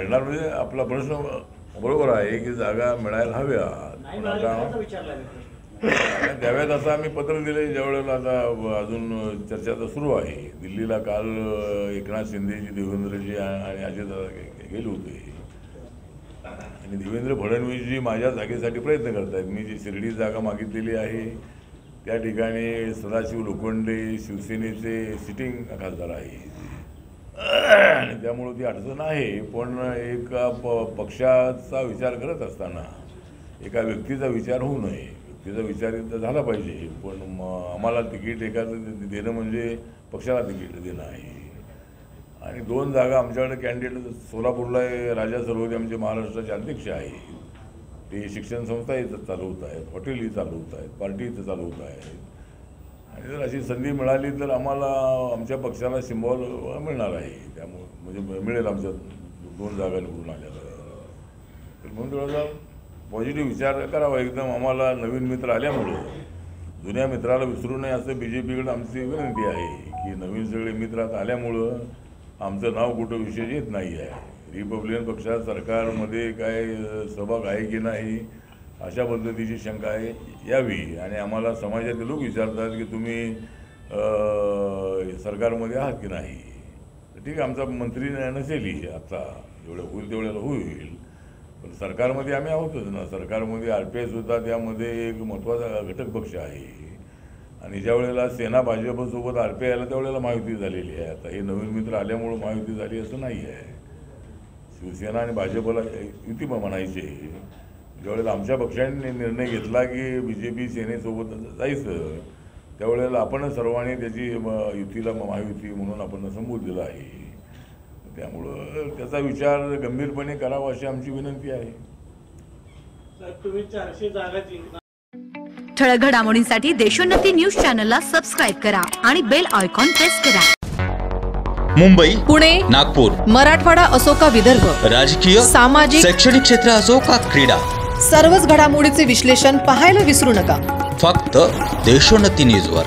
मिळणार म्हणजे आपला प्रश्न बरोबर आहे की जागा मिळायला हव्या, पण आता द्याव्यात असं आम्ही पत्र दिले. ज्यावेळेला आता अजून चर्चा तर सुरू आहे. दिल्लीला काल एकनाथ शिंदेजी, देवेंद्रजी आणि अजितदादा गेले होते आणि देवेंद्र फडणवीसजी माझ्या जागेसाठी प्रयत्न करत आहेत. मी जी शिर्डी जागा मागितलेली आहे त्या ठिकाणी सदाशिव लोखंडे शिवसेनेचे सिटिंग खासदार आहे आणि त्यामुळं ती अडचण आहे. पण एका पक्षाचा विचार करत असताना एका व्यक्तीचा विचार होऊ नये. व्यक्तीचा विचार झाला पाहिजे, पण आम्हाला तिकीट एखादं देणं म्हणजे पक्षाला तिकीट देणं आहे. आणि 2 जागा आमच्याकडे कॅन्डिडेट सोलापूरला राजा सरवदे आमचे महाराष्ट्राचे अध्यक्ष आहे. ते शिक्षण संस्थाही चालवत आहेत, हॉटेलही चालवत आहेत, पार्टीही चालवत आहेत. आणि जर अशी संधी मिळाली तर आम्हाला आमच्या पक्षाला सिम्बॉल मिळणार आहे. त्यामुळे म्हणजे मिळेल आमच्या 2 जागा निवडून आल्या तर म्हणून थोडासा पॉझिटिव्ह विचार करावा. एकदम आम्हाला नवीन मित्र आल्यामुळं जुन्या मित्राला विसरू नये असं BJPकडे आमची विनंती आहे की नवीन सगळे मित्र आता आल्यामुळं आमचं नाव कुठं विशेष येत नाही आहे. रिपब्लिकन पक्षात सरकारमध्ये काय सहभाग आहे की नाही अशा पद्धतीची शंका आहे यावी. आणि आम्हाला समाजातील लोक विचारतात की तुम्ही सरकारमध्ये आहात की नाही. तर ठीक आहे, आमचा मंत्री नसेलही आता, जेवढं होईल तेवढ्याला होईल, पण सरकारमध्ये आम्ही आहोतच ना. सरकारमध्ये RPI सुद्धा त्यामध्ये एक महत्त्वाचा घटक पक्ष आहे. आणि ज्या वेळेला सेना भाजपसोबत RPI आला त्यावेळेला महायुती झालेली आहे. आता हे नवीन मित्र आल्यामुळं महायुती झाली असं नाही आहे. शिवसेना आणि भाजपला युती म्हणायचे. ज्यावेळेला आमच्या पक्षाने निर्णय घेतला की BJP सेनेसोबत जायचं त्यावेळेला आपण सर्वांनी त्याची युतीला महायुती म्हणून आपण संबोध दिला आहे. त्यामुळं त्याचा विचार गंभीरपणे करावा अशी आमची विनंती आहे. ठळक घडामोडींसाठी देशोन्नती न्यूज चॅनलला सबस्क्राईब करा आणि बेल आयकॉन प्रेस करा. मुंबई, पुणे, नागपूर, मराठवाडा असो का विदर्भ, राजकीय, सामाजिक, शैक्षणिक क्षेत्र असो का क्रीडा, सर्वच घडामोडीचे विश्लेषण पाहायला विसरू नका. फक्त देशोन्नती न्यूजवर.